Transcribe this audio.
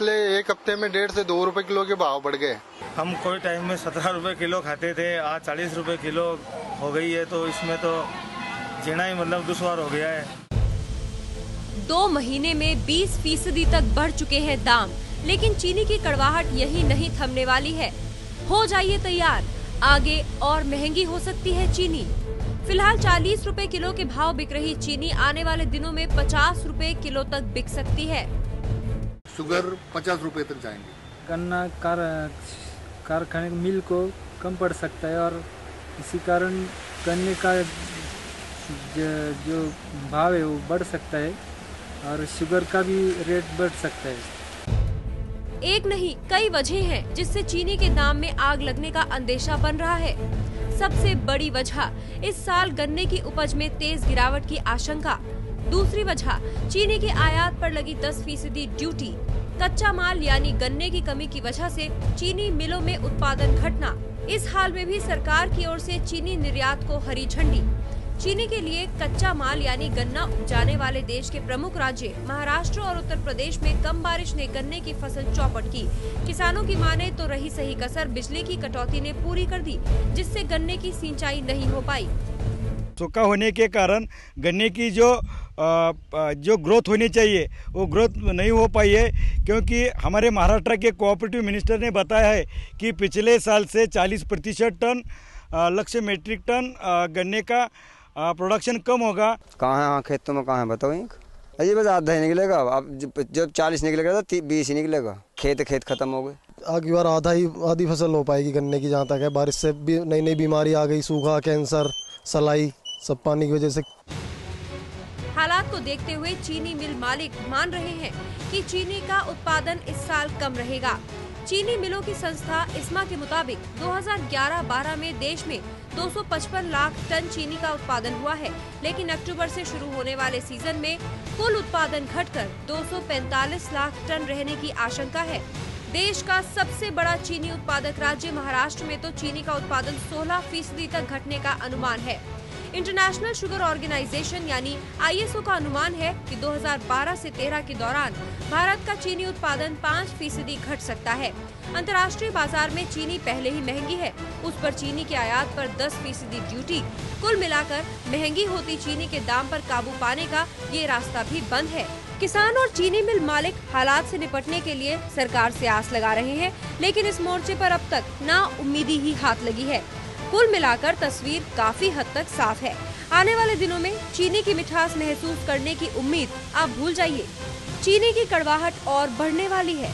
पिछले एक हफ्ते में 1.5 से 2 रुपए किलो के भाव बढ़ गए। हम कोई टाइम में 17 रुपए किलो खाते थे, आज 40 रुपए किलो हो गई है, तो इसमें तो जीना ही मतलब दुश्वार हो गया है। 2 महीने में 20% तक बढ़ चुके हैं दाम, लेकिन चीनी की कड़वाहट यही नहीं थमने वाली है। हो जाइए तैयार, आगे और महंगी हो सकती है चीनी। फिलहाल 40 रुपए किलो के भाव बिक रही चीनी आने वाले दिनों में 50 रुपए किलो तक बिक सकती है। शुगर 50 रुपए तक जाएंगे। गन्ना कारखाने मिल को कम पड़ सकता है और इसी कारण गन्ने का जो भाव है वो बढ़ सकता है और शुगर का भी रेट बढ़ सकता है। एक नहीं कई वजह हैं जिससे चीनी के दाम में आग लगने का अंदेशा बन रहा है। सबसे बड़ी वजह इस साल गन्ने की उपज में तेज गिरावट की आशंका। दूसरी वजह चीनी के आयात पर लगी 10% ड्यूटी। कच्चा माल यानी गन्ने की कमी की वजह से चीनी मिलों में उत्पादन घटना। इस हाल में भी सरकार की ओर से चीनी निर्यात को हरी झंडी। चीनी के लिए कच्चा माल यानी गन्ना उपजाने वाले देश के प्रमुख राज्य महाराष्ट्र और उत्तर प्रदेश में कम बारिश ने गन्ने की फसल चौपट की। किसानों की माने तो रही सही कसर बिजली की कटौती ने पूरी कर दी, जिससे गन्ने की सिंचाई नहीं हो पाई। सूखा होने के कारण गन्ने की जो ग्रोथ होनी चाहिए वो ग्रोथ नहीं हो पाई है, क्योंकि हमारे महाराष्ट्र के कोऑपरेटिव मिनिस्टर ने बताया है कि पिछले साल से 40% टन लक्ष्य मीट्रिक टन गन्ने का प्रोडक्शन कम होगा। कहाँ है? हाँ, खेतों में कहाँ है बताओ? अजी बस आधा ही निकलेगा। अब जब 40 निकलेगा तो 20 ही निकलेगा। खेत खत्म हो गए। अगली बार आधी फसल हो पाएगी गन्ने की। जहाँ तक है बारिश से भी नई बीमारी आ गई, सूखा, कैंसर, सलाई, सब पानी की वजह से। हालात को देखते हुए चीनी मिल मालिक मान रहे हैं कि चीनी का उत्पादन इस साल कम रहेगा। चीनी मिलों की संस्था इस्मा के मुताबिक 2011-12 में देश में 255 लाख टन चीनी का उत्पादन हुआ है, लेकिन अक्टूबर से शुरू होने वाले सीजन में कुल उत्पादन घटकर 245 लाख टन रहने की आशंका है। देश का सबसे बड़ा चीनी उत्पादक राज्य महाराष्ट्र में तो चीनी का उत्पादन 16% तक घटने का अनुमान है। इंटरनेशनल शुगर ऑर्गेनाइजेशन यानी ISO का अनुमान है कि 2012 से 13 के दौरान भारत का चीनी उत्पादन 5% घट सकता है। अंतर्राष्ट्रीय बाजार में चीनी पहले ही महंगी है, उस पर चीनी के आयात पर 10% ड्यूटी। कुल मिलाकर महंगी होती चीनी के दाम पर काबू पाने का ये रास्ता भी बंद है। किसान और चीनी मिल मालिक हालात से निपटने के लिए सरकार से आस लगा रहे हैं, लेकिन इस मोर्चे पर अब तक ना उम्मीदी ही हाथ लगी है। कुल मिलाकर तस्वीर काफी हद तक साफ है। आने वाले दिनों में चीनी की मिठास महसूस करने की उम्मीद आप भूल जाइए। चीनी की कड़वाहट और बढ़ने वाली है।